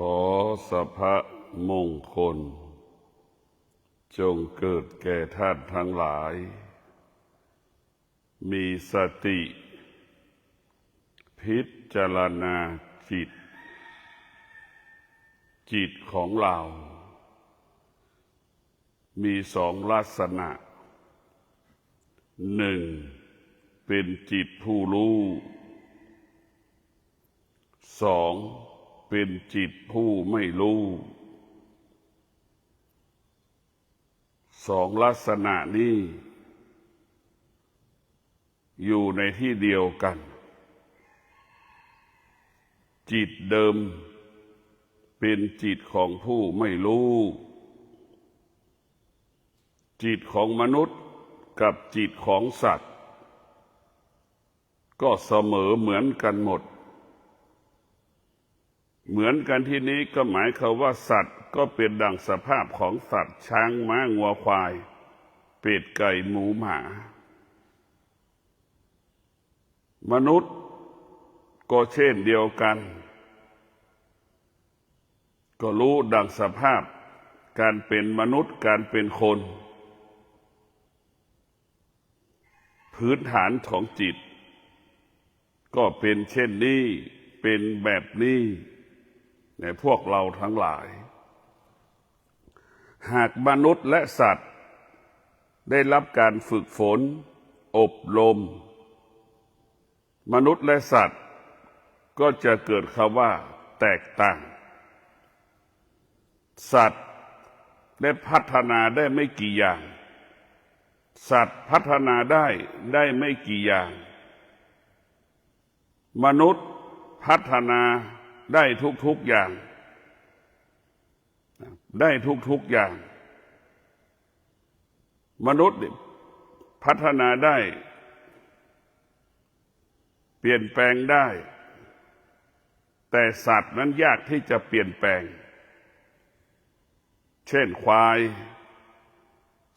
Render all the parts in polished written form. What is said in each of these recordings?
ขอสัพพะมงคลจงเกิดแก่ท่านทั้งหลายมีสติพิจารณาจิตของเรามีสองลักษณะหนึ่งเป็นจิตผู้รู้สองเป็นจิตผู้ไม่รู้สองลักษณะนี้อยู่ในที่เดียวกันจิตเดิมเป็นจิตของผู้ไม่รู้จิตของมนุษย์กับจิตของสัตว์ก็เสมอเหมือนกันหมดเหมือนกันที่นี้ก็หมายความว่าสัตว์ก็เป็นดังสภาพของสัตว์ช้างม้างัวควายเป็ดไก่หมูหมามนุษย์ก็เช่นเดียวกันก็รู้ดังสภาพการเป็นมนุษย์การเป็นคนพื้นฐานของจิตก็เป็นเช่นนี้เป็นแบบนี้ในพวกเราทั้งหลายหากมนุษย์และสัตว์ได้รับการฝึกฝนอบรมมนุษย์และสัตว์ก็จะเกิดคำว่าแตกต่างสัตว์ได้พัฒนาได้ไม่กี่อย่างสัตว์พัฒนาได้ไม่กี่อย่างมนุษย์พัฒนาได้ทุกๆอย่างได้ทุกๆอย่างมนุษย์พัฒนาได้เปลี่ยนแปลงได้แต่สัตว์นั้นยากที่จะเปลี่ยนแปลงเช่นควาย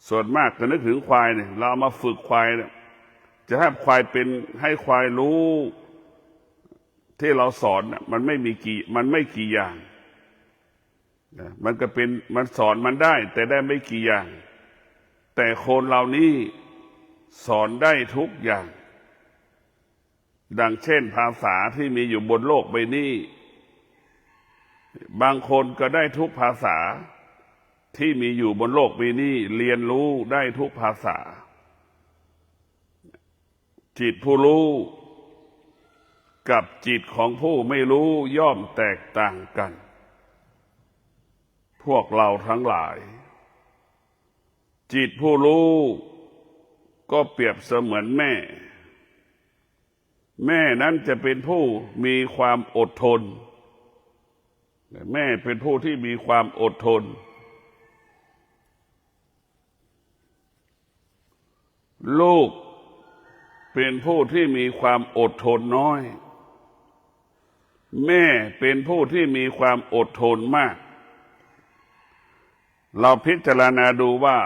ส่วนมากจะนึกถึงควายเนี่ยเราเอามาฝึกควายเนี่ยจะให้ควายเป็นให้ควายรู้ที่เราสอนมันไม่กี่อย่างมันก็เป็นมันสอนมันได้แต่ได้ไม่กี่อย่างแต่คนเหล่านี้สอนได้ทุกอย่างดังเช่นภาษาที่มีอยู่บนโลกใบนี้บางคนก็ได้ทุกภาษาที่มีอยู่บนโลกใบนี้เรียนรู้ได้ทุกภาษาจิตผู้รู้กับจิตของผู้ไม่รู้ย่อมแตกต่างกันพวกเราทั้งหลายจิตผู้รู้ก็เปรียบเสมือนแม่นั้นจะเป็นผู้มีความอดทนแม่เป็นผู้ที่มีความอดทนลูกเป็นผู้ที่มีความอดทนน้อยแม่เป็นผู้ที่มีความอดทนมากเราพิจารณาดูว่า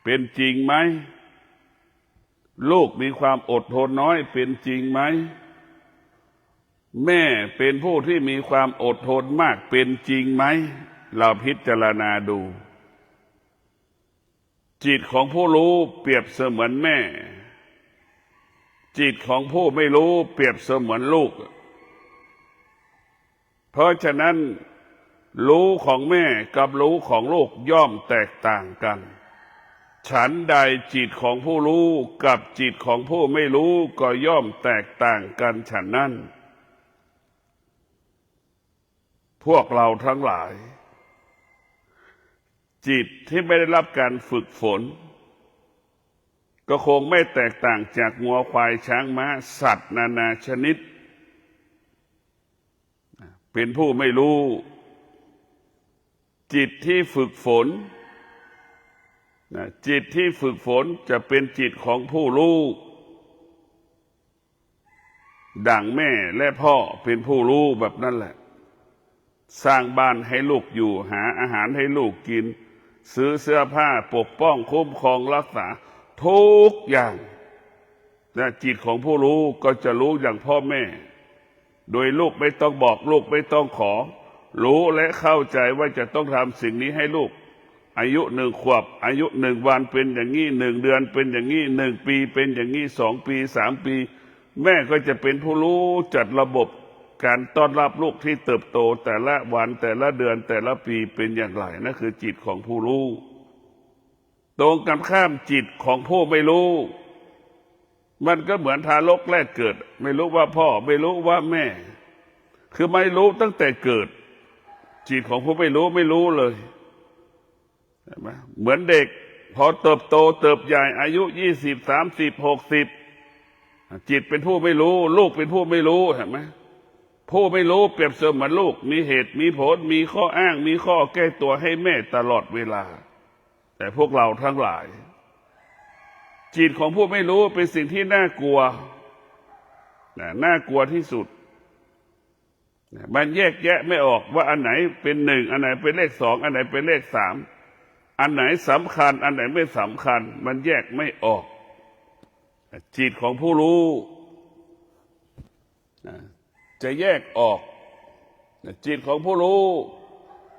เป็นจริงไหมลูกมีความอดทนน้อยเป็นจริงไหมแม่เป็นผู้ที่มีความอดทนมากเป็นจริงไหมเราพิจารณาดูจิตของผู้รู้เปรียบเสมือนแม่จิตของผู้ไม่รู้เปรียบเสมือนลูกเพราะฉะนั้นรู้ของแม่กับรู้ของลูกย่อมแตกต่างกันฉันใดจิตของผู้รู้กับจิตของผู้ไม่รู้ก็ย่อมแตกต่างกันฉันนั้นพวกเราทั้งหลายจิตที่ไม่ได้รับการฝึกฝนก็คงไม่แตกต่างจากงัวควายช้างม้าสัตว์นานาชนิดเป็นผู้ไม่รู้จิตที่ฝึกฝนจิตที่ฝึกฝนจะเป็นจิตของผู้รู้ดังแม่และพ่อเป็นผู้รู้แบบนั้นแหละสร้างบ้านให้ลูกอยู่หาอาหารให้ลูกกินซื้อเสื้อผ้าปกป้องคุ้มครองรักษาทุกอย่างจิตของผู้รู้ก็จะรู้อย่างพ่อแม่ โดยลูกไม่ต้องบอกลูกไม่ต้องขอรู้และเข้าใจว่าจะต้องทำสิ่งนี้ให้ลูกอายุ1 ขวบอายุ1 วันเป็นอย่างนี้1 เดือนเป็นอย่างนี้1 ปีเป็นอย่างนี้2 ปี3 ปีแม่ก็จะเป็นผู้รู้จัดระบบการต้อนรับลูกที่เติบโตแต่ละวันแต่ละเดือนแต่ละปีเป็นอย่างไรนั่นคือจิตของผู้รู้ตรงกันข้ามจิตของผู้ไม่รู้มันก็เหมือนทารกแรกเกิดไม่รู้ว่าพ่อไม่รู้ว่าแม่คือไม่รู้ตั้งแต่เกิดจิตของผู้ไม่รู้เลยเห็นไหมเหมือนเด็กพอเติบโตเติบใหญ่อายุ20 30 60จิตเป็นผู้ไม่รู้ลูกเป็นผู้ไม่รู้เห็นไหมผู้ไม่รู้เปรียบเสมือนลูกมีเหตุมีผลมีข้ออ้างมีข้อแก้ตัวให้แม่ตลอดเวลาแต่พวกเราทั้งหลายจิตของผู้ไม่รู้เป็นสิ่งที่น่ากลัวน่ากลัวที่สุดมันแยกแยะไม่ออกว่าอันไหนเป็น1อันไหนเป็นเลข2อันไหนเป็นเลข3อันไหนสำคัญอันไหนไม่สำคัญมันแยกไม่ออกจิตของผู้รู้จะแยกออกจิตของผู้รู้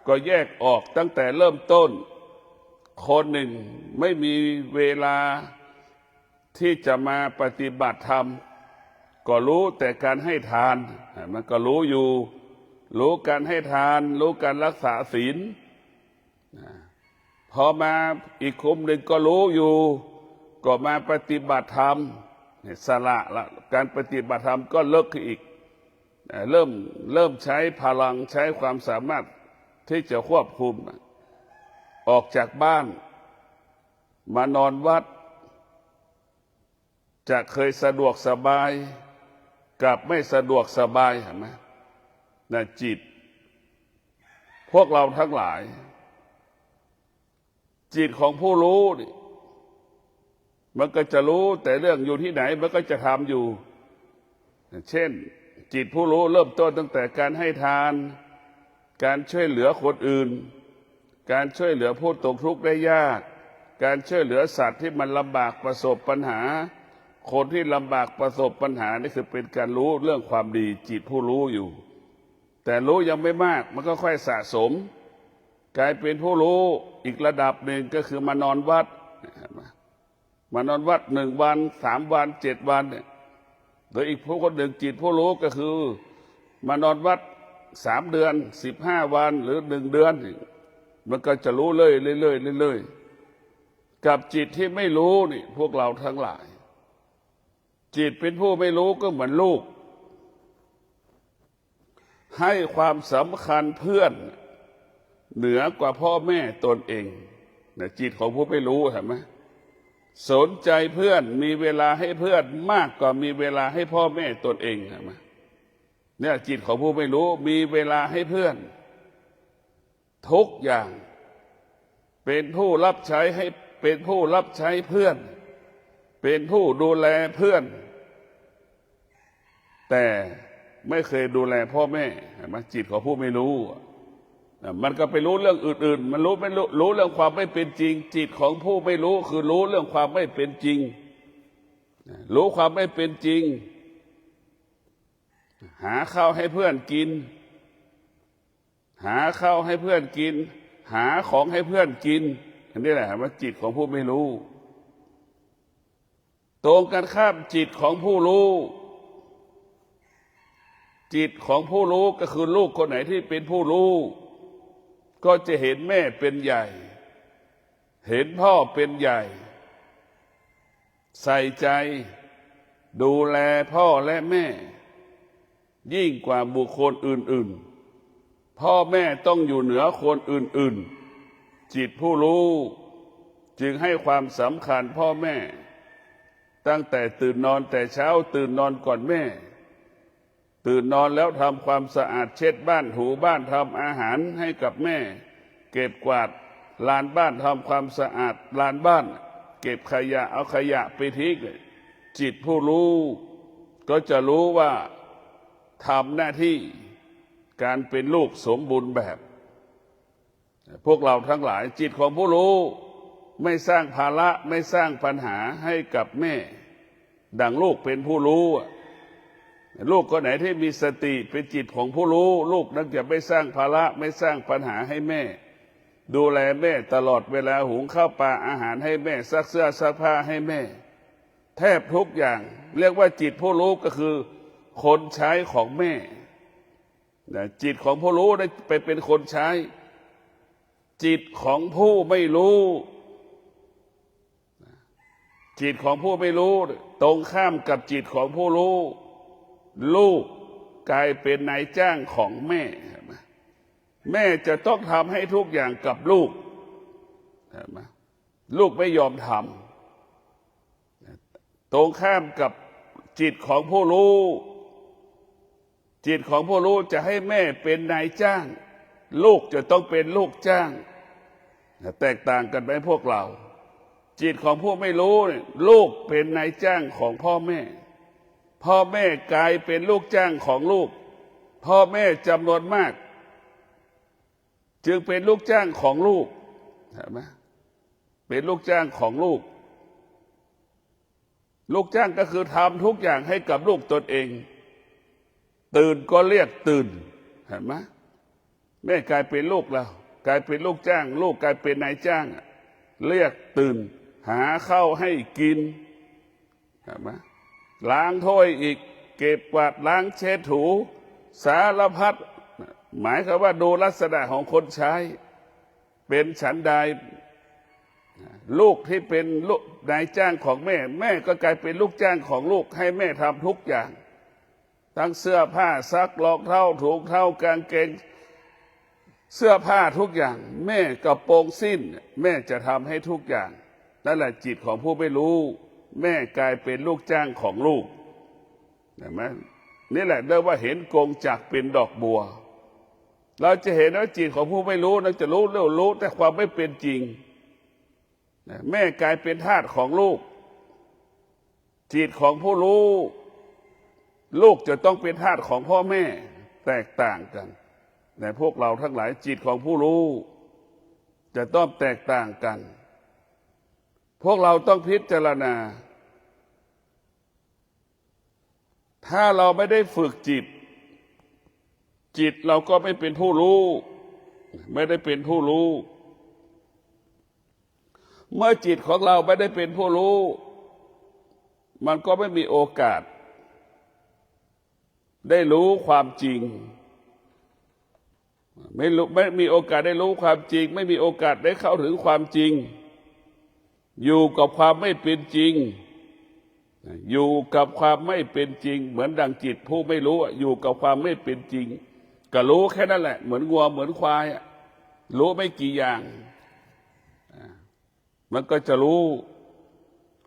ก็แยกออกตั้งแต่เริ่มต้นคนหนึ่งไม่มีเวลาที่จะมาปฏิบัติธรรมก็รู้แต่การให้ทานมันก็รู้อยู่รู้การให้ทานรู้การรักษาศีลพอมาอีกกลุ่มหนึ่งก็รู้อยู่ก็มาปฏิบัติธรรมสละละการปฏิบัติธรรมก็เลิกอีกเริ่มใช้พลังใช้ความสามารถที่จะควบคุมออกจากบ้านมานอนวัดจะเคยสะดวกสบายกับไม่สะดวกสบายเห็นไหมจิตพวกเราทั้งหลายจิตของผู้รู้นี่มันก็จะรู้แต่เรื่องอยู่ที่ไหนมันก็จะทำอยู่เช่นจิตผู้รู้เริ่มต้นตั้งแต่การให้ทานการช่วยเหลือคนอื่นการช่วยเหลือผู้ตกทุกข์ได้ยากการช่วยเหลือสัตว์ที่มันลำบากประสบปัญหาคนที่ลำบากประสบปัญหานี่คือเป็นการรู้เรื่องความดีจิตผู้รู้อยู่แต่รู้ยังไม่มากมันก็ค่อยสะสมกลายเป็นผู้รู้อีกระดับหนึ่งก็คือมานอนวัดมานอนวัด1 วัน3 วัน7 วันเนี่ยโดยอีกผู้คนหนึ่งจิตผู้รู้ก็คือมานอนวัด3 เดือน15 วันหรือ1 เดือนมันก็จะรู้เรื่อยกับจิตที่ไม่รู้นี่พวกเราทั้งหลายจิตเป็นผู้ไม่รู้ก็เหมือนลูกให้ความสำคัญเพื่อนเหนือกว่าพ่อแม่ตนเองจิตของผู้ไม่รู้เห็นไหมสนใจเพื่อนมีเวลาให้เพื่อนมากกว่ามีเวลาให้พ่อแม่ตนเองเห็นไหมเนี่ยจิตของผู้ไม่รู้มีเวลาให้เพื่อนทุกอย่างเป็นผู้รับใช้ให้เป็นผู้รับใช้เพื่อนเป็นผู้ดูแลเพื่อนแต่ไม่เคยดูแลพ่อแม่เห็นไหมจิตของผู้ไม่รู้มันก็ไปรู้เรื่องอื่นๆมันรู้เรื่องความไม่เป็นจริงจิตของผู้ไม่รู้คือรู้เรื่องความไม่เป็นจริงรู้ความไม่เป็นจริงหาข้าวให้เพื่อนกินหาข้าวให้เพื่อนกินหาของให้เพื่อนกินอันนี้แหละว่าจิตของผู้ไม่รู้ตรงกันข้ามจิตของผู้รู้จิตของผู้รู้ก็คือลูกคนไหนที่เป็นผู้รู้ก็จะเห็นแม่เป็นใหญ่เห็นพ่อเป็นใหญ่ใส่ใจดูแลพ่อและแม่ยิ่งกว่าบุคคลอื่นๆพ่อแม่ต้องอยู่เหนือคนอื่นๆจิตผู้รู้จึงให้ความสำคัญพ่อแม่ตั้งแต่ตื่นนอนแต่เช้าตื่นนอนก่อนแม่ตื่นนอนแล้วทำความสะอาดเช็ดบ้านถูบ้านทำอาหารให้กับแม่เก็บกวาดลานบ้านทำความสะอาดลานบ้านเก็บขยะเอาขยะไปทิ้งจิตผู้รู้ก็จะรู้ว่าทำหน้าที่การเป็นลูกสมบูรณ์แบบพวกเราทั้งหลายจิตของผู้รู้ไม่สร้างภาระไม่สร้างปัญหาให้กับแม่ดังลูกเป็นผู้รู้ ลูกคนไหนที่มีสติเป็นจิตของผู้รู้ลูกนั้นจะไม่สร้างภาระไม่สร้างปัญหาให้แม่ดูแลแม่ตลอดเวลาหุงข้าวปลาอาหารให้แม่ซักเสื้อซักผ้าให้แม่แทบทุกอย่างเรียกว่าจิตผู้รู้ก็คือคนใช้ของแม่จิตของผู้รู้ได้ไปเป็นคนใช้จิตของผู้ไม่รู้จิตของผู้ไม่รู้ตรงข้ามกับจิตของผู้รู้ลูกกลายเป็นนายจ้างของแม่แม่จะต้องทำให้ทุกอย่างกับลูกลูกไม่ยอมทำตรงข้ามกับจิตของผู้รู้จิตของผู้รู้จะให้แม่เป็นนายจ้างลูกจะต้องเป็นลูกจ้างแตกต่างกันไหมพวกเราจิตของผู้ไม่รู้ลูกเป็นนายจ้างของพ่อแม่พ่อแม่กลายเป็นลูกจ้างของลูกพ่อแม่จำนวนมากจึงเป็นลูกจ้างของลูกเห็นไหมเป็นลูกจ้างของลูกลูกจ้างก็คือทำทุกอย่างให้กับลูกตนเองตื่นก็เรียกตื่นเห็นไหมแม่กลายเป็นลูกแล้วกลายเป็นลูกจ้างลูกกลายเป็นนายจ้างเรียกตื่นหาข้าวให้กินเห็นไหมล้างถ้วยอีกเก็บกวาดล้างเช็ดถูสารพัดหมายความว่าดูลักษณะของคนใช้เป็นฉันใดลูกที่เป็นลูกนายจ้างของแม่แม่ก็กลายเป็นลูกจ้างของลูกให้แม่ทำทุกอย่างทั้งเสื้อผ้าซักรองเท้าถุงเท้ากางเกงเสื้อผ้าทุกอย่างแม่กระโปรงสิ้นแม่จะทำให้ทุกอย่างนั่นแหละจิตของผู้ไม่รู้แม่กลายเป็นลูกจ้างของลูกเห็นไหมนี่แหละเรียกว่าเห็นกงจักรเป็นดอกบัวเราจะเห็นว่าจิตของผู้ไม่รู้เราจะรู้เรื่องรู้แต่ความไม่เป็นจริงแม่กลายเป็นทาสของลูกจิตของผู้รู้ลูกจะต้องเป็นทาสของพ่อแม่แตกต่างกันแต่พวกเราทั้งหลายจิตของผู้รู้จะต้องแตกต่างกันพวกเราต้องพิจารณาถ้าเราไม่ได้ฝึกจิตเราก็ไม่เป็นผู้รู้ไม่ได้เป็นผู้รู้เมื่อจิตของเราไม่ได้เป็นผู้รู้มันก็ไม่มีโอกาสได้รู้ความจริงไม่มีโอกาสได้รู้ความจริงไม่มีโอกาสได้เข้าถึงความจริงอยู่กับความไม่เป็นจริงอยู่กับความไม่เป็นจริงเหมือนดังจิตผู้ไม่รู้อยู่กับความไม่เป็นจริงก็รู้แค่นั้นแหละเหมือนวัวเหมือนควายรู้ไม่กี่อย่างมันก็จะรู้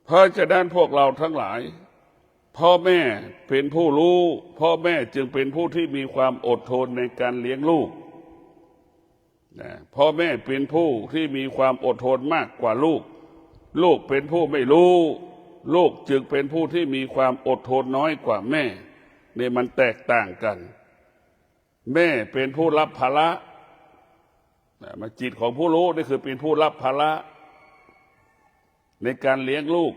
เพราะฉะนั้นพวกเราทั้งหลายพ่อแม่เป็นผู้รู้พ่อแม่จึงเป็นผู้ที่มีความอดทนในการเลี้ยงลูกพ่อแม่เป็นผู้ที่มีความอดทนมากกว่าลูกลูกเป็นผู้ไม่รู้ลูกจึงเป็นผู้ที่มีความอดทนน้อยกว่าแม่นี่มันแตกต่างกันแม่เป็นผู้รับภาระมาจิตของผู้รู้นี่คือเป็นผู้รับภาระในการเลี้ยงลูก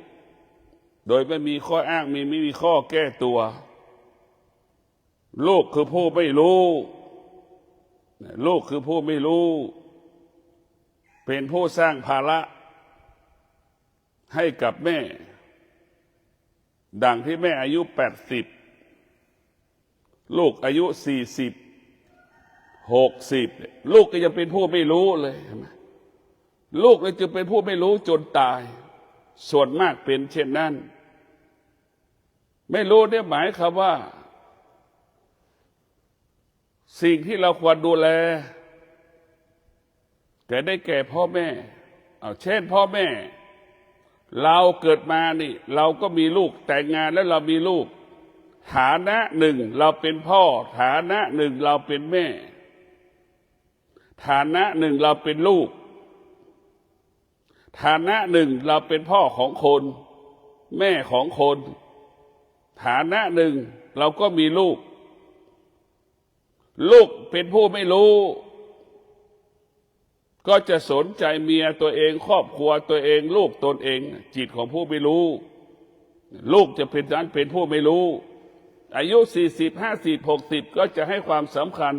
โดยไม่มีข้ออ้างไม่มีข้อแก้ตัวลูกคือผู้ไม่รู้ลูกคือผู้ไม่รู้เป็นผู้สร้างภาระให้กับแม่ดังที่แม่อายุ80ลูกอายุ40 60ลูกก็ยังเป็นผู้ไม่รู้เลยลูกเลยจะเป็นผู้ไม่รู้จนตายส่วนมากเป็นเช่นนั้นไม่รู้เนี่ยหมายความว่าสิ่งที่เราควรดูแลแต่ได้แก่พ่อแม่เช่นพ่อแม่เราเกิดมานี่เราก็มีลูกแต่งงานแล้วเรามีลูกฐานะหนึ่งเราเป็นพ่อฐานะหนึ่งเราเป็นแม่ฐานะหนึ่งเราเป็นลูกฐานะหนึ่งเราเป็นพ่อของคนแม่ของคนฐานะหนึ่งเราก็มีลูกเป็นผู้ไม่รู้ก็จะสนใจเมียตัวเองครอบครัวตัวเองลูกตนเองจิตของผู้ไม่รู้ลูกจะเป็นนั้นเป็นผู้ไม่รู้ อายุ40 50 60ก็จะให้ความสำคัญ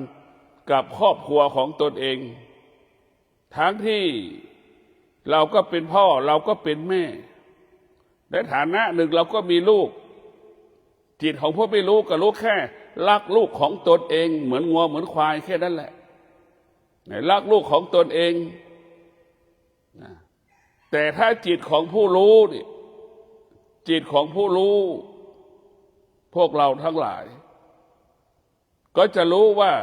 กับครอบครัวของตนเองทั้งที่เราก็เป็นพ่อเราก็เป็นแม่ในฐานะหนึ่งเราก็มีลูกจิตของผู้ไม่รู้ก็รู้แค่รักลูกของตนเองเหมือนงัวเหมือนควายแค่นั้นแหละรักลูกของตนเองแต่ถ้าจิตของผู้รู้นี่จิตของผู้รู้พวกเราทั้งหลายก็จะรู้ว่า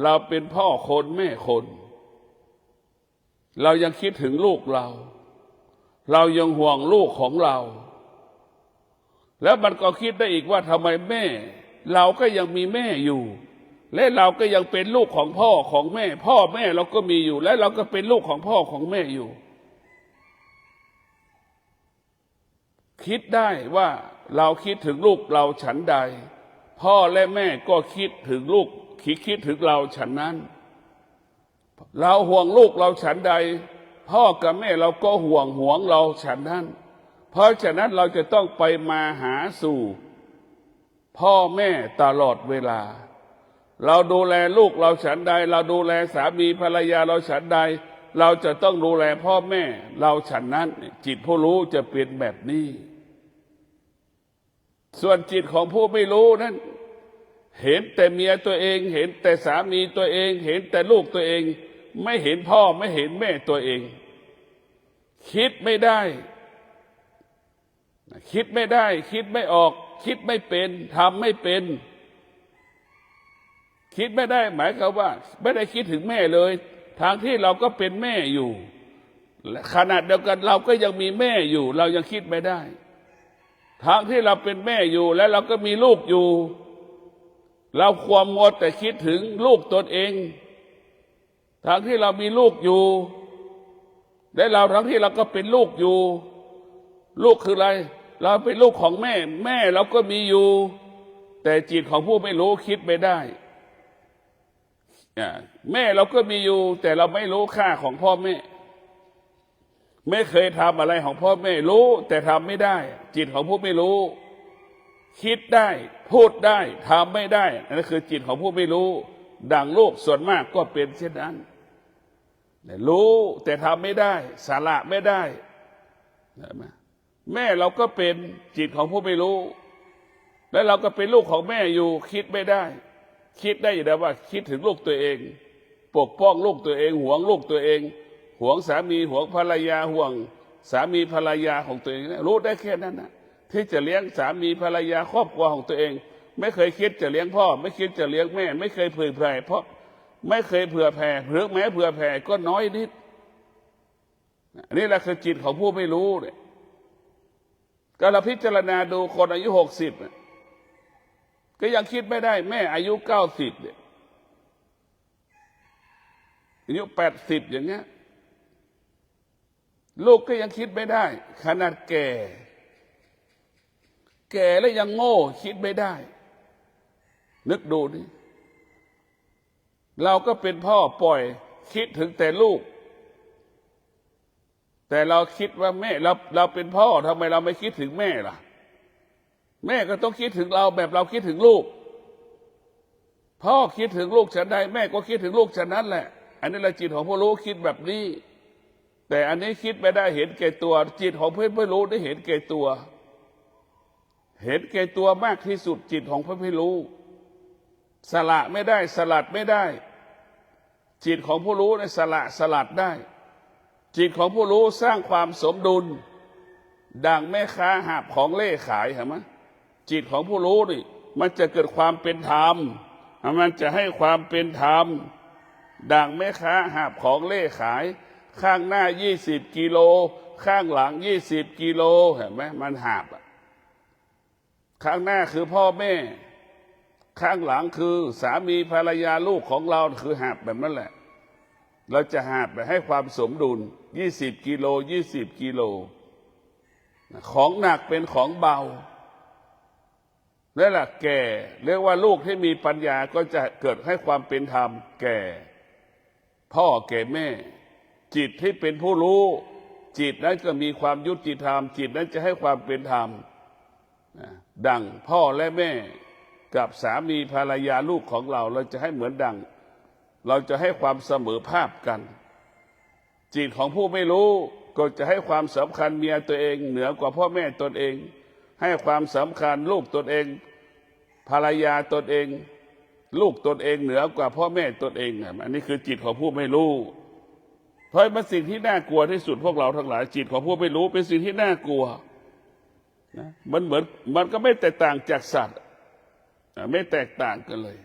เราเป็นพ่อคนแม่คนเรายังคิดถึงลูกเรายังห่วงลูกของเราแล้วมันก็คิดได้อีกว่าทำไมแม่เราก็ยังมีแม่อยู่และเราก็ยังเป็นลูกของพ่อของแม่พ่อแม่เราก็มีอยู่และเราก็เป็นลูกของพ่อของแม่อยู่คิดได้ว่าเราคิดถึงลูกเราฉันใดพ่อและแม่ก็คิดถึงลูกคิดถึงเราฉันนั้นเราห่วงลูกเราฉันใดพ่อกับแม่เราก็ห่วงเราฉันนั้นเพราะฉะนั้นเราจะต้องไปมาหาสู่พ่อแม่ตลอดเวลาเราดูแลลูกเราฉันใดเราดูแลสามีภรรยาเราฉันใดเราจะต้องดูแลพ่อแม่เราฉันนั้นจิตผู้รู้จะเป็นแบบนี้ส่วนจิตของผู้ไม่รู้นั้นเห็นแต่เมียตัวเองเห็นแต่สามีตัวเองเห็นแต่ลูกตัวเองไม่เห็นพ่อไม่เห็นแม่ตัวเองคิดไม่ได้คิดไม่ออกคิดไม่เป็นทำไม่เป็นคิดไม่ได้หมายความว่าไม่ได้คิดถึงแม่เลยทางที่เราก็เป็นแม่อยู่ขนาดเดียวกันเราก็ยังมีแม่อยู่เรายังคิดไม่ได้ทางที่เราเป็นแม่อยู่และเราก็มีลูกอยู่เราความมัวแต่คิดถึงลูกตนเองทางที่เรามีลูกอยู่และเราทั้งที่เราก็เป็นลูกอยู่ลูกคืออะไรเราเป็นลูกของแม่แม่เราก็มีอยู่แต่จิตของผู้ไม่รู้คิดไม่ได้แม่เราก็มีอยู่แต่เราไม่รู้ค่าของพ่อแม่ไม่เคยทำอะไรของพ่อแม่รู้แต่ทำไม่ได้จิตของผู้ไม่รู้คิดได้พูดได้ทำไม่ได้นั่นคือจิตของผู้ไม่รู้ดังลูกส่วนมากก็เป็นเช่นนั้นรู้แต่ทำไม่ได้สละไม่ได้แม่เราก็เป็นจิตของผู้ไม่รู้และเราก็เป็นลูกของแม่อยู่คิดไม่ได้คิดได้อยู่แต่ว่าคิดถึงลูกตัวเองปกป้องลูกตัวเองห่วงลูกตัวเองห่วงสามีห่วงภรรยาห่วงสามีภรรยาของตัวเองรู้ได้แค่นั้นนะที่จะเลี้ยงสามีภรรยาครอบครัวของตัวเองไม่เคยคิดจะเลี้ยงพ่อไม่คิดจะเลี้ยงแม่ไม่เคยเผื่อแผ่เพราะไม่เคยเผื่อแผ่หรือแม้เผื่อแผ่ก็น้อยนิดนี่แหละคือจิตของผู้ไม่รู้เนี่ยก็เราพิจารณาดูคนอายุ60ก็ยังคิดไม่ได้แม่อายุ90เนี่ยอายุ80อย่างเงี้ยลูกก็ยังคิดไม่ได้ขนาดแก่แล้วยังโง่คิดไม่ได้นึกดูนี่เราก็เป็นพ่อปล่อยคิดถึงแต่ลูกแต่เราคิดว่าแม่เราเป็นพ่อทำไมเราไม่คิดถึงแม่ล่ะแม่ก็ต้องคิดถึงเราแบบเราคิดถึงลูกพ่อคิดถึงลูกฉันใดแม่ก็คิดถึงลูกฉันนั้นแหละอันนี้แหละจิตของผู้รู้คิดแบบนี้แต่อันนี้คิดไม่ได้เห็นแก่ตัวจิตของผู้รู้ได้เห็นแก่ตัวเห็นแก่ตัวมากที่สุดจิตของผู้รู้สละไม่ได้สลัดไม่ได้จิตของผู้รู้ในสลัดได้จิตของผู้รู้สร้างความสมดุลดังแม่ค้าหาบของเล่ขายเห็นไหมจิตของผู้รู้นี่มันจะเกิดความเป็นธรรมมันจะให้ความเป็นธรรมดังแม่ค้าหาบของเล่ขายข้างหน้า20 กิโลข้างหลัง20 กิโลเห็นไหมมันหาบข้างหน้าคือพ่อแม่ข้างหลังคือสามีภรรยาลูกของเราคือหาบแบบนั้นแหละเราจะหาบไปให้ความสมดุล20 กิโล20 กิโลของหนักเป็นของเบานั่นแหละแก่เรียกว่าลูกที่มีปัญญาก็จะเกิดให้ความเป็นธรรมแก่พ่อแก่แม่จิตที่เป็นผู้รู้จิตนั้นก็มีความยุติธรรมจิตนั้นจะให้ความเป็นธรรม ดังพ่อและแม่กับสามีภรรยาลูกของเราจะให้เหมือนดังเราจะให้ความเสมอภาคกันจิตของผู้ไม่รู้ก็จะให้ความสำคัญเมียตัวเองเหนือกว่าพ่อแม่ตนเองให้ความสำคัญลูกตนเองภรรยาตนเองลูกตนเองเหนือกว่าพ่อแม่ตนเองอันนี้คือจิตของผู้ไม่รู้เพราะมันสิ่งที่น่ากลัวที่สุดพวกเราทั้งหลายจิตของผู้ไม่รู้เป็นสิ่งที่น่ากลัวนะมันก็ไม่แตกต่างจากสัตว์ไม่แตกต่างกันเลย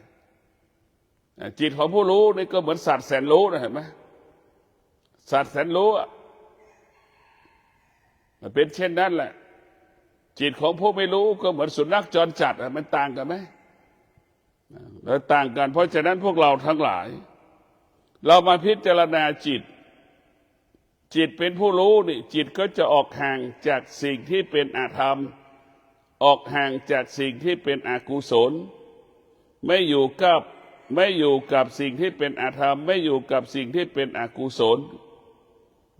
จิตของผู้รู้นี่ก็เหมือนสัตว์แสนรู้นะเห็นไหมสัตว์แสนรู้เป็นเช่นนั้นแหละจิตของผู้ไม่รู้ก็เหมือนสุนัขจรจัดมันต่างกันไหมแล้วต่างกันเพราะฉะนั้นพวกเราทั้งหลายเรามาพิจารณาจิตเป็นผู้รู้นี่จิตก็จะออกห่างจากสิ่งที่เป็นอธรรมออกห่างจากสิ่งที่เป็นอกุศลไม่อยู่กับสิ่งที่เป็นอธรรมไม่อยู่กับสิ่งที่เป็นอกุศล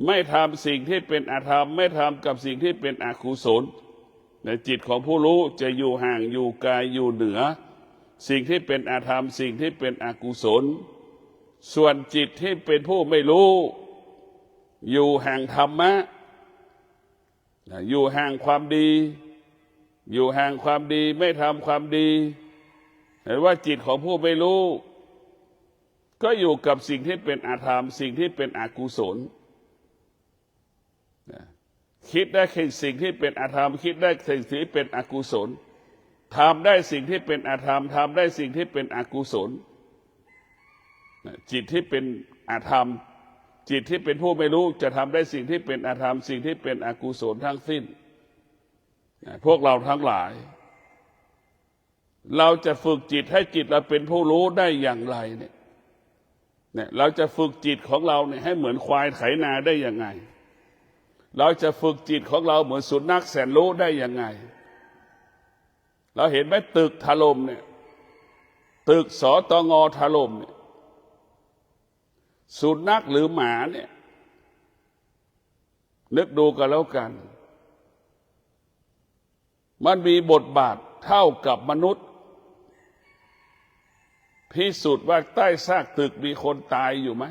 ไม่ทำสิ่งที่เป็นอธรรมไม่ทำกับสิ่งที่เป็นอกุศลในจิตของผู้รู้จะอยู่ห่างอยู่ไกลอยู่เหนือสิ่งที่เป็นอธรรมสิ่งที่เป็นอกุศลส่วนจิตที่เป็นผู้ไม่รู้อยู่ห่างธรรมะอยู่ห่างความดีอยู่ห่างความดีไม่ทำความดีเห็นว่าจิตของผู้ไม่รู้ก็อยู่กับสิ่งที่เป็นอธรรมสิ่งที่เป็นอกุศลคิดได้แค่สิ่งที่เป็นอธรรมคิดได้สิ่งที่เป็นอกุศลทำได้สิ่งที่เป็นอธรรมทำได้สิ่งที่เป็นอกุศลจิตที่เป็นอธรรมจิตที่เป็นผู้ไม่รู้จะทำได้สิ่งที่เป็นอธรรมสิ่งที่เป็นอกุศลทั้งสิ้นพวกเราทั้งหลายเราจะฝึกจิตให้จิตเราเป็นผู้รู้ได้อย่างไรเนี่ยเราจะฝึกจิตของเราเนี่ยให้เหมือนควายไถนาได้ยังไงเราจะฝึกจิตของเราเหมือนสุนัขแสนรู้ได้ยังไงเราเห็นไหมตึกถล่มเนี่ยตึกสตงถล่มเนี่ยสุนัขหรือหมาเนี่ยนึกดูกันแล้วกันมันมีบทบาทเท่ากับมนุษย์พิสูจน์ว่าใต้ซากตึกมีคนตายอยู่ไหม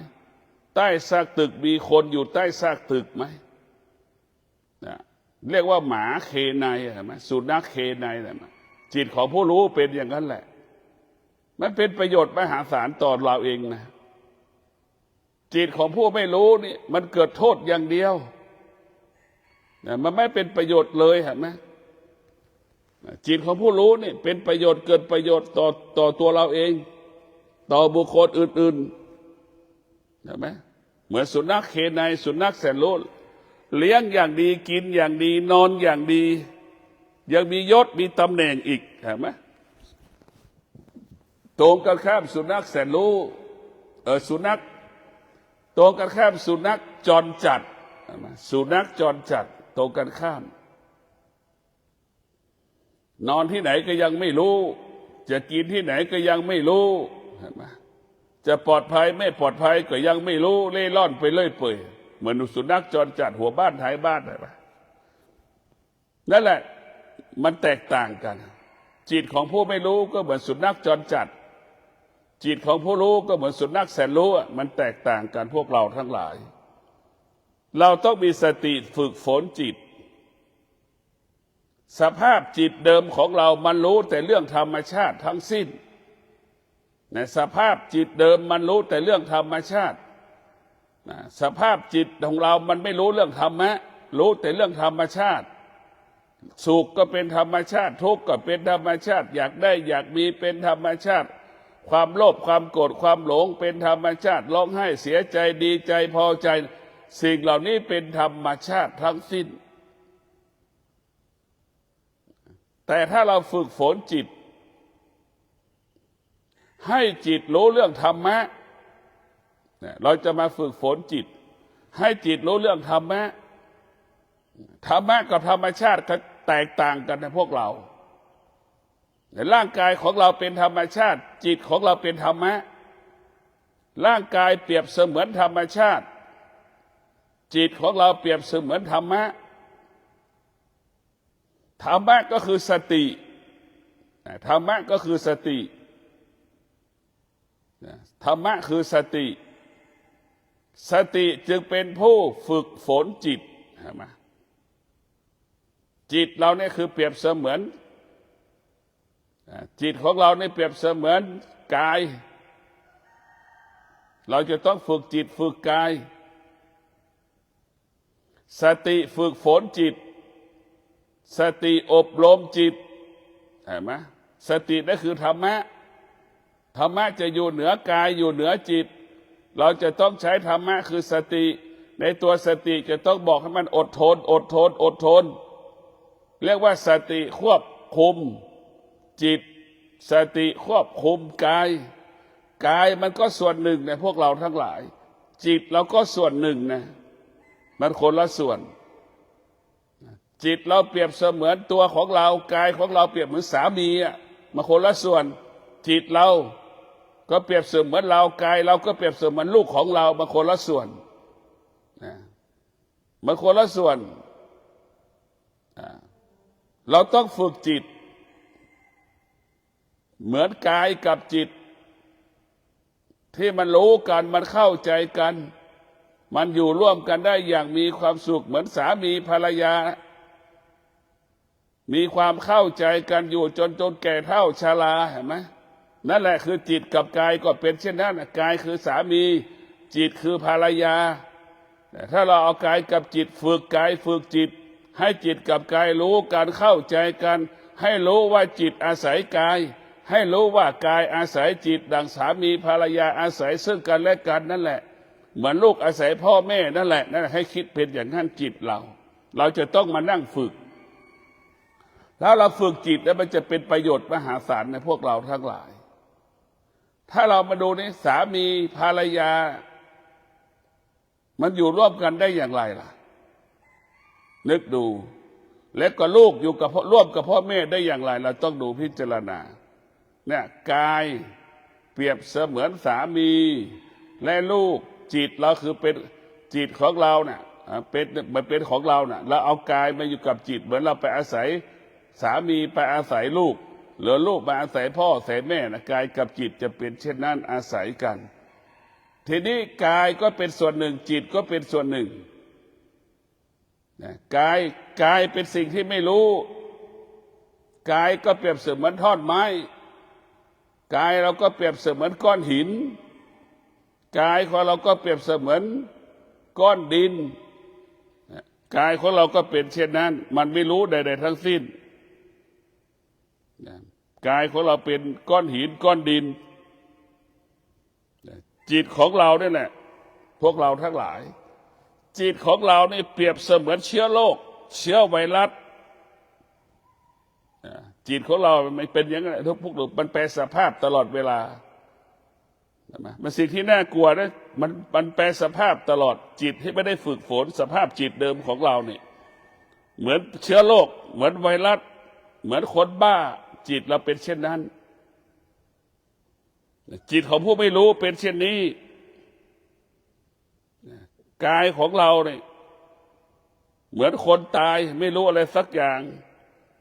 ใต้ซากตึกมีคนอยู่ใต้ซากตึกไหมเรียกว่าหมาเคนายใช่ไหมสุนัขเคนายใช่ไหมจิตของผู้รู้เป็นอย่างนั้นแหละมันเป็นประโยชน์มหาศาลต่อเราเองนะจิตของผู้ไม่รู้นี่มันเกิดโทษอย่างเดียวมันไม่เป็นประโยชน์เลยเห็นไหมจิตของผู้รู้นี่เป็นประโยชน์เกิดประโยชน์ต่อตัวเราเองต่อบุคคลอื่นๆเห็นไหมเหมือนสุนัขเคนายสุนัขแสนรู้เลี้ยงอย่างดีกินอย่างดีนอนอย่างดียังมียศมีตำแหน่งอีกเห็นไหมตรงกันข้ามสุนัขแสนรู้สุนัขตรงกันข้ามสุนัขจรจัดสุนัขจรจัดตรงกันข้ามนอนที่ไหนก็ยังไม่รู้จะกินที่ไหนก็ยังไม่รู้เห็นไหมจะปลอดภัยไม่ปลอดภัยก็ยังไม่รู้เล่ร่อนไปเรื่อยเปื่อยเหมือนสุนัขจรจัดหัวบ้านท้ายบ้านอะไรนั่นแหละมันแตกต่างกันจิตของผู้ไม่รู้ก็เหมือนสุนัขจรจัดจิตของผู้รู้ก็เหมือนสุนัขแสนรู้มันแตกต่างกันพวกเราทั้งหลายเราต้องมีสติฝึกฝนจิตสภาพจิตเดิมของเรามันรู้แต่เรื่องธรรมชาติทั้งสิ้นในสภาพจิตเดิมมันรู้แต่เรื่องธรรมชาติสภาพจิตของเรามันไม่รู้เรื่องธรรมะรู้แต่เรื่องธรรมชาติสุขก็เป็นธรรมชาติทุกข์ก็เป็นธรรมชาติอยากได้อยากมีเป็นธรรมชาติความโลภความโกรธความหลงเป็นธรรมชาติร้องไห้เสียใจดีใจพอใจสิ่งเหล่านี้เป็นธรรมชาติทั้งสิ้นแต่ถ้าเราฝึกฝนจิตให้จิตรู้เรื่องธรรมะเราจะมาฝึกฝนจิตให้จิตรู้เรื่องธรรมะธรรมะกับธรรมชาติก็แตกต่างกันนะพวกเราร่างกายของเราเป็นธรรมชาติจิตของเราเป็นธรรมะร่างกายเปรียบเสมือนธรรมชาติจิตของเราเปรียบเสมือนธรรมะธรรมะก็คือสติ ธรรมะก็คือสติธรรมะคือสติสติจึงเป็นผู้ฝึกฝนจิตเห็นไหมจิตเราเนี่ยคือเปรียบเสมือนจิตของเราเนี่ยเปรียบเสมือนกายเราจะต้องฝึกจิตฝึกกายสติฝึกฝนจิตสติอบรมจิตเห็นไหมสตินั่นคือธรรมะธรรมะจะอยู่เหนือกายอยู่เหนือจิตเราจะต้องใช้ธรรมะคือสติในตัวสติจะต้องบอกให้มันอดทนอดทนอดทนเรียกว่าสติควบคุมจิตสติควบคุมกายกายมันก็ส่วนหนึ่งในพวกเราทั้งหลายจิตเราก็ส่วนหนึ่งนะมันคนละส่วนจิตเราเปรียบเสมือนตัวของเรากายของเราเปรียบเหมือนสามีอ่ะมันคนละส่วนจิตเราก็เปรียบเสมือนเรากายเราก็เปรียบเสมือนลูกของเรามันคนละส่วนมันคนละส่วนเราต้องฝึกจิตเหมือนกายกับจิตที่มันรู้กันมันเข้าใจกันมันอยู่ร่วมกันได้อย่างมีความสุขเหมือนสามีภรรยามีความเข้าใจกันอยู่จนแก่เฒ่าชราเห็นไหมนั่นแหละคือจิตกับกายก็เป็นเช่นนั้นกายคือสามีจิตคือภรรยาแต่ถ้าเราเอากายกับจิตฝึกกายฝึกจิตให้จิตกับกายรู้กันเข้าใจกันให้รู้ว่าจิตอาศัยกายให้รู้ว่ากายอาศัยจิตดังสามีภรรยาอาศัยซึ่งกันและกันนั่นแหละเหมือนลูกอาศัยพ่อแม่นั่นแหละนั่นให้คิดเป็นอย่างนั้นจิตเราจะต้องมานั่งฝึกถ้าเราฝึกจิตแล้วมันจะเป็นประโยชน์มหาศาลในพวกเราทั้งหลายถ้าเรามาดูนี่สามีภรรยามันอยู่ร่วมกันได้อย่างไรล่ะนึกดูแล้วก็ลูกอยู่กับร่วมกับพ่อแม่ได้อย่างไรเราต้องดูพิจารณาเนี่ยกายเปรียบเสมือนสามีและลูกจิตเราคือเป็นจิตของเราเนี่ยมันเป็นของเราเนี่ยเราเอากายมาอยู่กับจิตเหมือนเราไปอาศัยสามีไปอาศัยลูกหรือลูกมาอาศัยพ่ออาศัยแม่นะกายกับจิตจะเป็นเช่นนั้นอาศัยกันทีนี้กายก็เป็นส่วนหนึ่งจิตก็เป็นส่วนหนึ่งกายเป็นสิ่งที่ไม่รู้กายก็เปรียบเสมือนท่อนไม้กายเราก็เปรียบเสมือนก้อนหินกายของเราก็เปรียบเสมือนก้อนดินกายของเราก็เป็นเช่นนั้นมันไม่รู้ใดๆทั้งสิ้นกายของเราเป็นก้อนหินก้อนดินจิตของเราเนี่ยแหละพวกเราทั้งหลายจิตของเรานี่เปรียบเสมือนเชื้อโรคเชื้อไวรัสจิตของเราไม่เป็นอย่างนั้นทุกพวกมันแปรสภาพตลอดเวลามันสิ่งที่น่ากลัวนะมันแปรสภาพตลอดจิตที่ไม่ได้ฝึกฝนสภาพจิตเดิมของเราเนี่ยเหมือนเชื้อโรคเหมือนไวรัสเหมือนคนบ้าจิตเราเป็นเช่นนั้นจิตของผู้ไม่รู้เป็นเช่นนี้กายของเราเนี่ยเหมือนคนตายไม่รู้อะไรสักอย่าง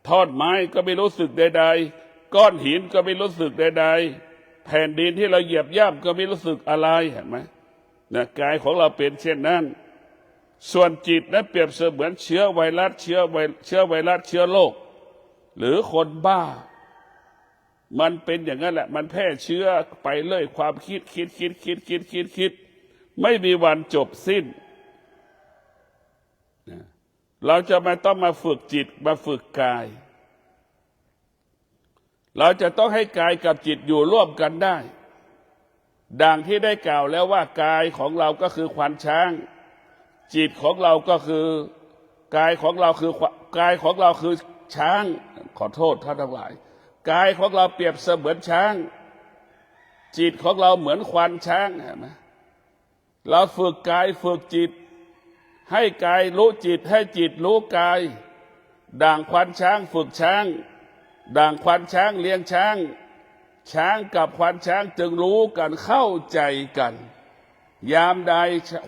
ท่อนไม้ก็ไม่รู้สึกใดๆก้อนหินก็ไม่รู้สึกใดๆแผ่นดินที่เราเหยียบย่ำก็ไม่รู้สึกอะไรเห็นไหมนะกายของเราเป็นเช่นนั้นส่วนจิตนั้นเปรียบเสมือนเชื้อไวรัสเชื้อไวรัสเชื้อโรคหรือคนบ้ามันเป็นอย่างนั้นแหละมันแพร่เชื้อไปเลยความคิดไม่มีวันจบสิ้นเราจะต้องมาฝึกจิตมาฝึกกายเราจะต้องให้กายกับจิตอยู่ร่วมกันได้ดังที่ได้กล่าวแล้วว่ากายของเราก็คือควานช้างจิตของเราก็คือกายของเราคือกายของเราคือช้างขอโทษท่านทั้งหลายกายของเราเปรียบเสมือนช้างจิตของเราเหมือนควานช้างเห็นไหมเราฝึกกายฝึกจิตให้กายรู้จิตให้จิตรู้กายด่างควานช้างฝึกช้างด่างควานช้างเลี้ยงช้างช้างกับควานช้างจึงรู้กันเข้าใจกันยามใด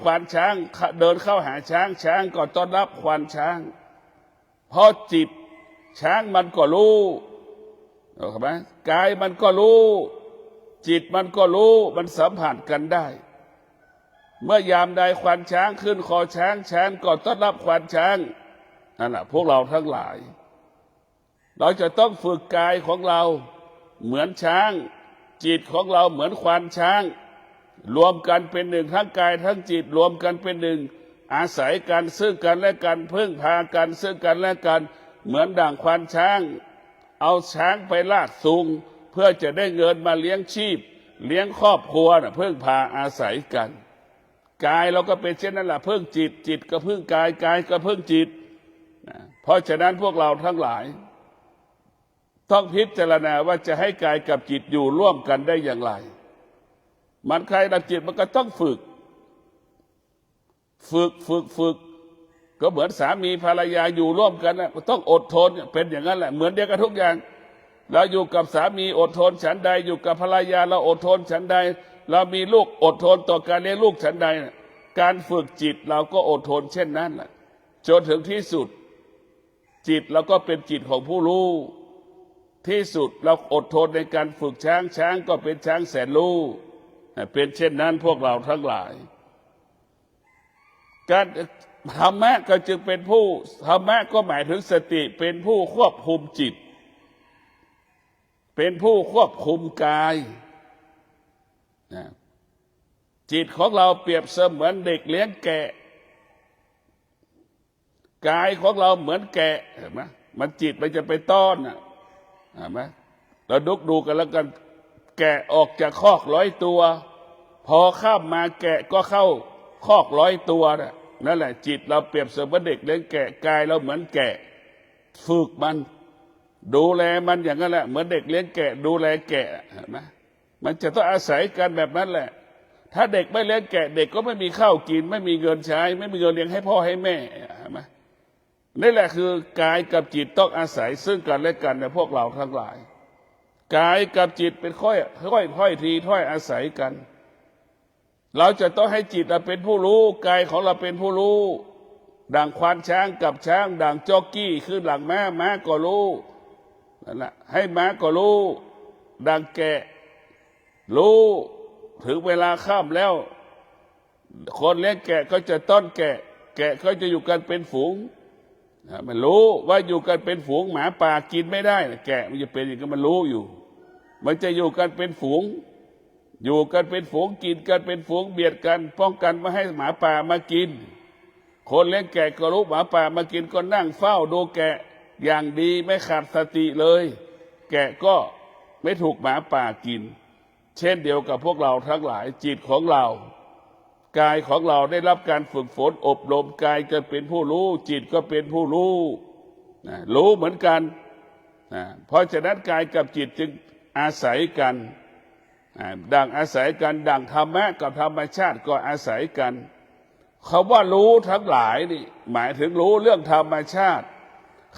ควานช้างเดินเข้าหาช้างช้างก็ต้อนรับควานช้างเพราะจิตช้างมันก็รู้ เข้าไหมกายมันก็รู้จิตมันก็รู้มันสัมผัสกันได้เมื่อยามใดควานช้างขึ้นคอช้างช้างก็ต้อนรับควานช้างนั่นแหละพวกเราทั้งหลายเราจะต้องฝึกกายของเราเหมือนช้างจิตของเราเหมือนควานช้างรวมกันเป็นหนึ่งทั้งกายทั้งจิตรวมกันเป็นหนึ่งอาศัยกันซึ่งกันและกันพึ่งพากันซึ่งกันและกันเหมือนด่างควานช้างเอาช้างไปลากจูงเพื่อจะได้เงินมาเลี้ยงชีพเลี้ยงครอบครัวนะพึ่งพาอาศัยกันกายเราก็เป็นเช่นนั้นแหละพึ่งจิตจิตก็พึ่งกายกายก็พึ่งจิตเพราะฉะนั้นพวกเราทั้งหลายต้องพิจารณาว่าจะให้กายกับจิตอยู่ร่วมกันได้อย่างไรมันใครดับจิตมันก็ต้องฝึกก็เหมือนสามีภรรยาอยู่ร่วมกันนะต้องอดทนเป็นอย่างนั้นแหละเหมือนเดียวกันทุกอย่างเราอยู่กับสามีอดทนฉันใดอยู่กับภรรยาเราอดทนฉันใดเรามีลูกอดทนต่อการเลี้ยงลูกฉันใดการฝึกจิตเราก็อดทนเช่นนั้นแหละจนถึงที่สุดจิตเราก็เป็นจิตของผู้รู้ที่สุดเราอดทนในการฝึกช้างช้างก็เป็นช้างแสนรู้เป็นเช่นนั้นพวกเราทั้งหลายการธรรมะก็จึงเป็นผู้ธรรมะก็หมายถึงสติเป็นผู้ควบคุมจิตเป็นผู้ควบคุมกายจิตของเราเปรียบเสมือนเด็กเลี้ยงแกะกายของเราเหมือนแกะเห็นไหมมันจิตมันจะไปต้อนเห็นไหมเราดูกันแล้วกันแกะออกจากคอก100 ตัวพอข้ามมาแกะก็เข้าคอก100 ตัวนั่นแหละจิตเราเปรียบเสมือนเด็กเลี้ยงแกะกายเราเหมือนแกะฝึกมันดูแลมันอย่างนั้นแหละเหมือนเด็กเลี้ยงแกะดูแลแกะเห็นไหมมันจะต้องอาศัยกันแบบนั้นแหละถ้าเด็กไม่เลี้ยงแกะเด็กก็ไม่มีข้าวกินไม่มีเงินใช้ไม่มีเงินเลี้ยงให้พ่อให้แม่เห็นไหมนี่แหละคือกายกับจิตต้องอาศัยซึ่งกันและกันในพวกเราทั้งหลายกายกับจิตเป็นค่อยทีถ้อยอาศัยกันเราจะต้องให้จิตเราเป็นผู้รู้กายของเราเป็นผู้รู้ดังควานช้างกับช้างดังจ็อกกี้ขึ้นหลังม้าก็รู้นั่นแหละให้ม้าก็รู้ดังแกะรู้ถึงเวลาข้ามแล้วคนเลี้ยงแกะก็จะต้อนแกะก็จะอยู่กันเป็นฝูงมันรู้ว่าอยู่กันเป็นฝูงหมาป่ากินไม่ได้แกะมันจะเป็นอย่างนั้นมันรู้อยู่มันจะอยู่กันเป็นฝูงอยู่กันเป็นฝูงกินกันเป็นฝูงเบียดกันป้องกันไม่ให้หมาป่ามากินคนเลี้ยงแกะก็รู้หมาป่ามากินก็นั่งเฝ้าดูแกะอย่างดีไม่ขาดสติเลยแกะก็ไม่ถูกหมาป่ากินเช่นเดียวกับพวกเราทั้งหลายจิตของเรากายของเราได้รับการฝึกฝนอบรมกายจะเป็นผู้รู้จิตก็เป็นผู้รู้รู้เหมือนกันเพราะฉะนั้นกายกับจิตจึงอาศัยกันดังอาศัยกันดังธรรมะกับธรรมชาติก็อาศัยกันคำว่ารู้ทั้งหลายนี่หมายถึงรู้เรื่องธรรมชาติ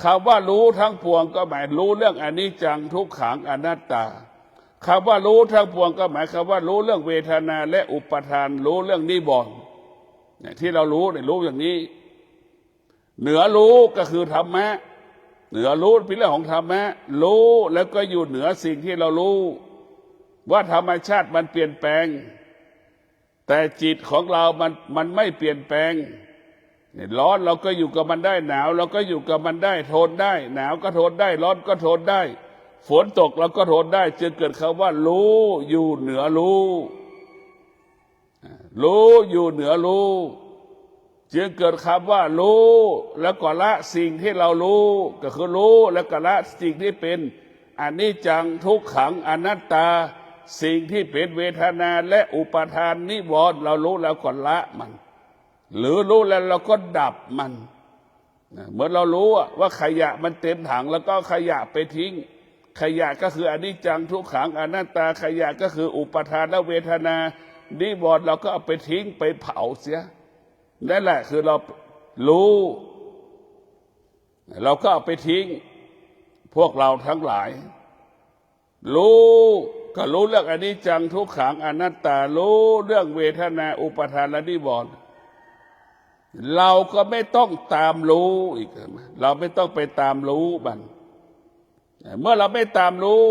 คำว่ารู้ทั้งปวงก็หมายรู้เรื่องอนิจจังทุกขังอนัตตาคำว่ารู้ทั้งปวงก็หมายคำว่ารู้เรื่องเวทนาและอุปทานรู้เรื่องนิวรณ์ที่เรารู้เนี่ยรู้อย่างนี้เหนือรู้ก็คือธรรมะเหนือรู้เป็นเรื่องของธรรมะรู้แล้วก็อยู่เหนือสิ่งที่เรารู้ว่าธรรมชาติมันเปลี่ยนแปลงแต่จิตของเรามันไม่เปลี่ยนแปลงร้อนเราก็อยู่กับมันได้หนาวเราก็อยู่กับมันได้ทนได้หนาวก็ทนได้ร้อนก็ทนได้ฝนตกเราก็ทนได้จึงเกิดคำว่ารู้อยู่เหนือรู้รู้อยู่เหนือรู้จึงเกิดคำว่ารู้แล้วก็ละสิ่งที่เรารู้ก็คือรู้แล้วก็ละสิ่งที่เป็นอนิจจังทุกขังอนัตตาสิ่งที่เป็นเวทนาและอุปทานนิวรณ์เรารู้แล้วก็ละมันหรือรู้แล้วเราก็ดับมันเหมือนเรารู้ว่าขยะมันเต็มถังแล้วก็ขยะไปทิ้งขยะก็คืออนิจจังทุกขังอนัตตาขยะก็คืออุปทานและเวทนานิวรณ์เราก็เอาไปทิ้งไปเผาเสียนั่นแหละคือเรารู้เราก็เอาไปทิ้งพวกเราทั้งหลายรู้ก็รู้เรื่องอนิจจังทุกขังอนัตตารู้เรื่องเวทนาอุปทานและนิวรณ์เราก็ไม่ต้องตามรู้อีกเราไม่ต้องไปตามรู้มัน เมื่อเราไม่ตามรู้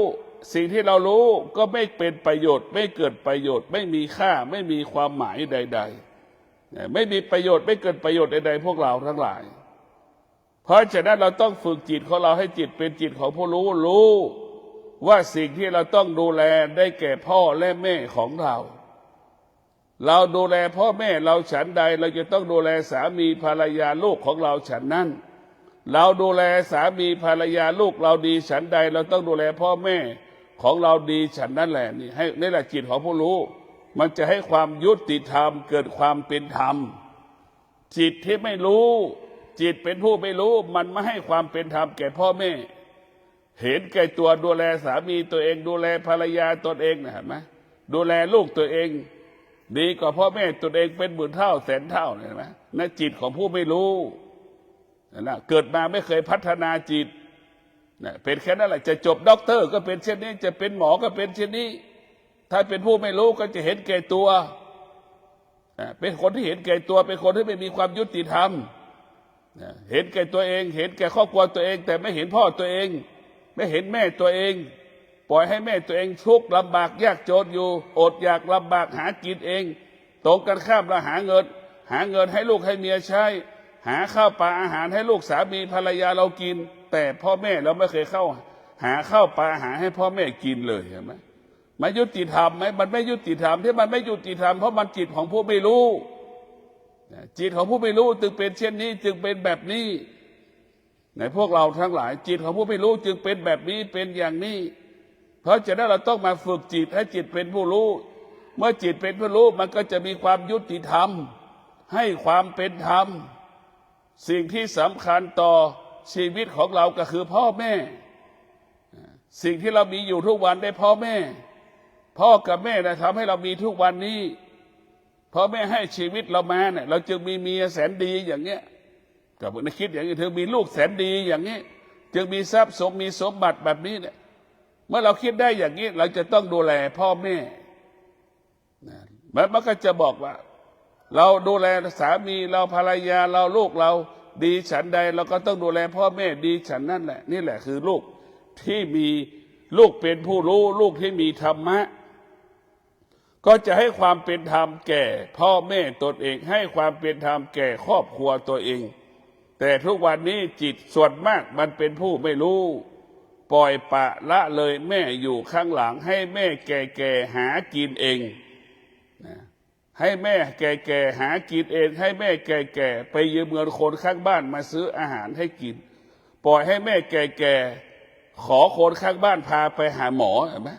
สิ่งที่เรารู้ก็ไม่เป็นประโยชน์ไม่เกิดประโยชน์ไม่มีค่าไม่มีความหมายใดๆไม่มีประโยชน์ไม่เกิดประโยชน์ใดๆพวกเราทั้งหลายเพราะฉะนั้นเราต้องฝึกจิตของเราให้จิตเป็นจิตของผู้รู้ว่าสิ่งที่เราต้องดูแลได้แก่พ่อและแม่ของเราดูแลพ่อแม่เราฉันใดเราจะต้องดูแลสามีภรรยาลูกของเราฉันนั้นเราดูแลสามีภรรยาลูกเราดีฉันใดเราต้องดูแลพ่อแม่ของเราดีฉันนั่นแหละนี่แหละจิตของผู้รู้มันจะให้ความยุติธรรมเกิดความเป็นธรรมจิตที่ไม่รู้จิตเป็นผู้ไม่รู้มันไม่ให้ความเป็นธรรมแก่พ่อแม่เห็นแก่ตัวดูแลสามีตัวเองดูแลภรรยาตนเองนะเห็นไหมดูแลลูกตัวเองดีกว่าพ่อแม่ตนเองเป็นหมื่นเท่าแสนเท่าเห็นไหมนั่นจิตของผู้ไม่รู้นะเกิดมาไม่เคยพัฒนาจิตนะเป็นแค่นั้นแหละจะจบด็อกเตอร์ก็เป็นเช่นนี้จะเป็นหมอก็เป็นเช่นนี้ถ้าเป็นผู้ไม่รู้ก็จะเห็นแก่ตัวเป็นคนที่เห็นแก่ตัวเป็นคนที่ไม่มีความยุติธรรมเห็นแก่ตัวเองเห็นแก่ครอบครัวตัวเองแต่ไม่เห็นพ่อตัวเองไม่เห็นแม่ตัวเองปล่อยให้แม่ตัวเองทุกข์ลำบากยากจนอยู่อดอยากลำบากหากินเองตรงกันข้ามเราหาเงินให้ลูกให้เมียใช้หาข้าวปลาอาหารให้ลูกสามีภรรยาเรากินแต่พ่อแม่เราไม่เคยหาข้าวปลาอาหารให้พ่อแม่กินเลยเห็นไหมมันยุติธรรมไหมมันไม่ยุติธรรมที่มันไม่ยุติธรรมเพราะมันจิตของผู้ไม่รู้จิตของผู้ไม่รู้จึงเป็นเช่นนี้จึงเป็นแบบนี้ในพวกเราทั้งหลายจิตของผู้ไม่รู้จึงเป็นแบบนี้เป็นอย่างนี้เพราะฉะนั้นเราต้องมาฝึกจิตให้จิตเป็นผู้รู้เมื่อจิตเป็นผู้รู้มันก็จะมีความยุติธรรมให้ความเป็นธรรมสิ่งที่สำคัญต่อชีวิตของเราก็คือพ่อแม่สิ่งที่เรามีอยู่ทุกวันได้พ่อแม่พ่อกับแม่นะทำให้เรามีทุกวันนี้พ่อแม่ให้ชีวิตเรามาเนี่ยเราจึงมีเมียแสนดีอย่างเงี้ยกับนักคิดอย่างนี้ถึงมีลูกแสนดีอย่างนี้จึงมีทรัพย์มีสมบัติแบบนี้เนี่ยเมื่อเราคิดได้อย่างนี้เราจะต้องดูแลพ่อแม่มันก็จะบอกว่าเราดูแลสามีเราภรรยาเราลูกเราดีฉันใดเราก็ต้องดูแลพ่อแม่ดีฉันนั่นแหละนี่แหละคือลูกที่มีลูกเป็นผู้รู้ลูกที่มีธรรมะก็จะให้ความเป็นธรรมแก่พ่อแม่ตนเองให้ความเป็นธรรมแก่ครอบครัวตัวเองแต่ทุกวันนี้จิตส่วนมากมันเป็นผู้ไม่รู้ปล่อยปะละเลยแม่อยู่ข้างหลังให้แม่แก่ๆหากินเองให้แม่แก่ๆหากินเองให้แม่แก่ๆไปยืมเงินคนข้างบ้านมาซื้ออาหารให้กินปล่อยให้แม่แก่ๆขอคนข้างบ้านพาไปหาหมอเห็นไหม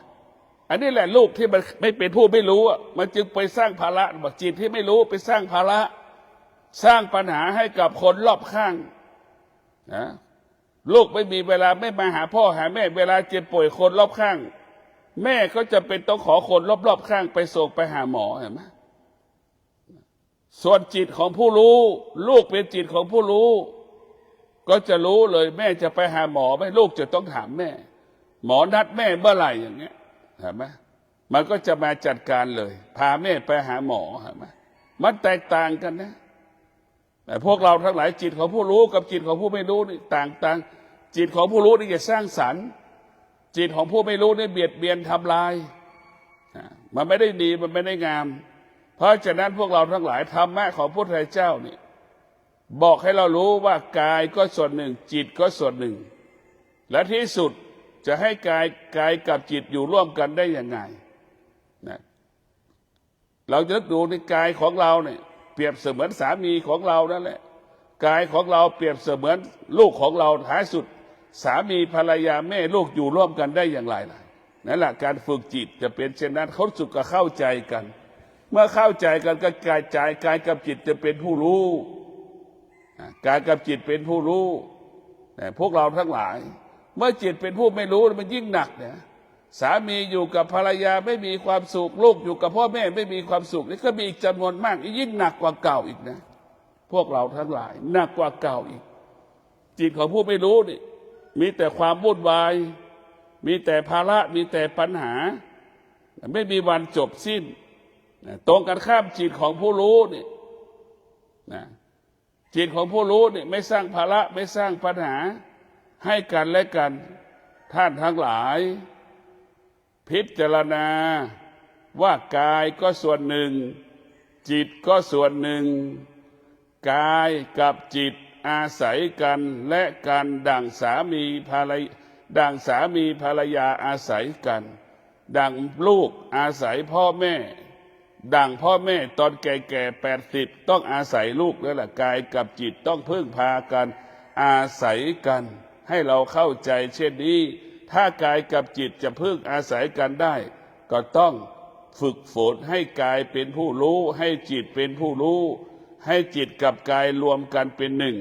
อันนี้แหละลูกที่มันไม่เป็นผู้ไม่รู้มันจึงไปสร้างภาระบอกจิตที่ไม่รู้ไปสร้างภาระสร้างปัญหาให้กับคนรอบข้างนะลูกไม่มีเวลาไม่มาหาพ่อหาแม่เวลาเจ็บป่วยคนรอบข้างแม่ก็จะเป็นต้องขอคนรอบๆข้างไปส่งไปหาหมอเห็นไหมส่วนจิตของผู้รู้ลูกเป็นจิตของผู้รู้ก็จะรู้เลยแม่จะไปหาหมอไหมลูกจะต้องถามแม่หมอนัดแม่เมื่อไหร่อย่างเงี้ยเห็นไหมมันก็จะมาจัดการเลยพาแม่ไปหาหมอเห็นไหมมันแตกต่างกันนะแต่พวกเราทั้งหลายจิตของผู้รู้กับจิตของผู้ไม่รู้นี่ต่างจิตของผู้รู้นี่จะสร้างสรรค์จิตของผู้ไม่รู้นี่เบียดเบียนทำลายมันไม่ได้ดีมันไม่ได้งามเพราะฉะนั้นพวกเราทั้งหลายธรรมะของพระพุทธเจ้านี่บอกให้เรารู้ว่ากายก็ส่วนหนึ่งจิตก็ส่วนหนึ่งและที่สุดจะให้กายกับจิตอยู่ร่วมกันได้ยังไงนะเราจะดูในกายของเราเนี่ยเปรียบเสมือนสามีของเรานั่นแหละกายของเราเปรียบเสมือนลูกของเราท้ายสุดสามีภรรยาแม่ลูกอยู่ร่วมกันได้อย่างไรล่ะนั่นแหละการฝึกจิตจะเป็นเช่นนั้นเขาสุดก็เข้าใจกันเมื่อเข้าใจกันก็กายกับจิตจะเป็นผู้รู้กายกับจิตเป็นผู้รู้แต่พวกเราทั้งหลายเมื่อจิตเป็นผู้ไม่รู้มันยิ่งหนักเนี่ยสามีอยู่กับภรรยาไม่มีความสุขลูกอยู่กับพ่อแม่ไม่มีความสุขนี่ก็มีอีกจำนวนมากยิ่งหนักกว่าเก่าอีกนะพวกเราทั้งหลายหนักกว่าเก่าอีกจิตของผู้ไม่รู้นี่มีแต่ความวุ่นวายมีแต่ภาระมีแต่ปัญหาไม่มีวันจบสิ้นตรงกันข้ามจิตของผู้รู้นี่นะจิตของผู้รู้นี่ไม่สร้างภาระไม่สร้างปัญหาให้กันและกัน ท่านทั้งหลายพิจารณาว่ากายก็ส่วนหนึ่งจิตก็ส่วนหนึ่งกายกับจิตอาศัยกันและกันดั่งสามีภรรยาอาศัยกันดั่งลูกอาศัยพ่อแม่ดั่งพ่อแม่ตอนแก่ๆ80ต้องอาศัยลูกแล้วล่ะกายกับจิตต้องพึ่งพากันอาศัยกันให้เราเข้าใจเช่นนี้ถ้ากายกับจิตจะพึ่งอาศัยกันได้ก็ต้องฝึกฝนให้กายเป็นผู้รู้ให้จิตเป็นผู้รู้ให้จิตกับกายรวมกันเป็นหนึ่ง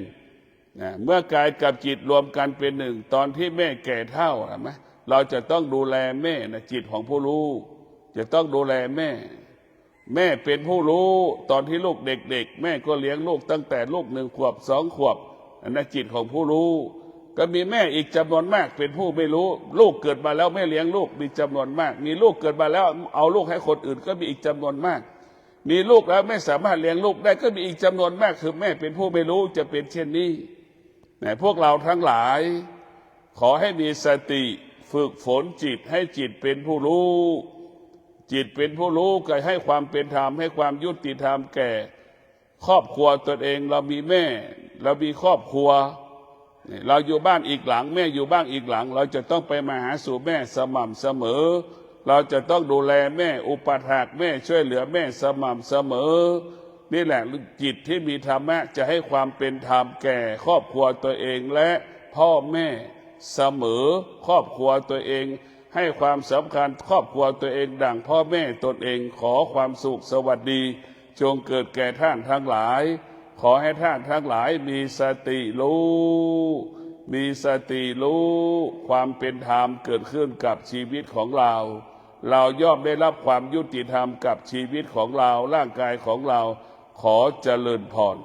เมื่อกายกับจิตรวมกันเป็นหนึ่งตอนที่แม่แก่เฒ่าใช่ไหมเราจะต้องดูแลแม่นะจิตของผู้รู้จะต้องดูแลแม่เป็นผู้รู้ตอนที่ลูกเด็กๆแม่ก็เลี้ยงลูกตั้งแต่ลูก1 ขวบ2 ขวบอันนั้นจิตของผู้รู้ก็มีแม่อีกจำนวนมากเป็นผู้ไม่รู้ลูกเกิดมาแล้วไม่เลี้ยงลูกมีจำนวนมากมีลูกเกิดมาแล้วเอาลูกให้คนอื่นก็มีอีกจำนวนมากมีลูกแล้วไม่สามารถเลี้ยงลูกได้ก็มีอีกจำนวนมากคือแม่เป็นผู้ไม่รู้จะเป็นเช่นนี้พวกเราทั้งหลายขอให้มีสติฝึกฝนจิตให้จิตเป็นผู้รู้จิตเป็นผู้รู้ก็ให้ความเป็นธรรมให้ความยุติธรรมแก่ครอบครัวตนเองเรามีแม่เรามีครอบครัวเราอยู่บ้านอีกหลังแม่อยู่บ้านอีกหลังเราจะต้องไปมาหาสู่แม่สม่ำเสมอเราจะต้องดูแลแม่อุปถากแม่ช่วยเหลือแม่สม่ำเสมอนี่แหละจิตที่มีธรรมะจะให้ความเป็นธรรมแก่ครอบครัวตัวเองและพ่อแม่เสมอครอบครัวตัวเองให้ความสำคัญครอบครัวตัวเองดังพ่อแม่ตนเองขอความสุขสวัสดีจงเกิดแก่ท่านทั้งหลายขอให้ท่านทั้งหลายมีสติรู้ความเป็นธรรมเกิดขึ้นกับชีวิตของเราย่อมได้รับความยุติธรรมกับชีวิตของเราร่างกายของเราขอเจริญพร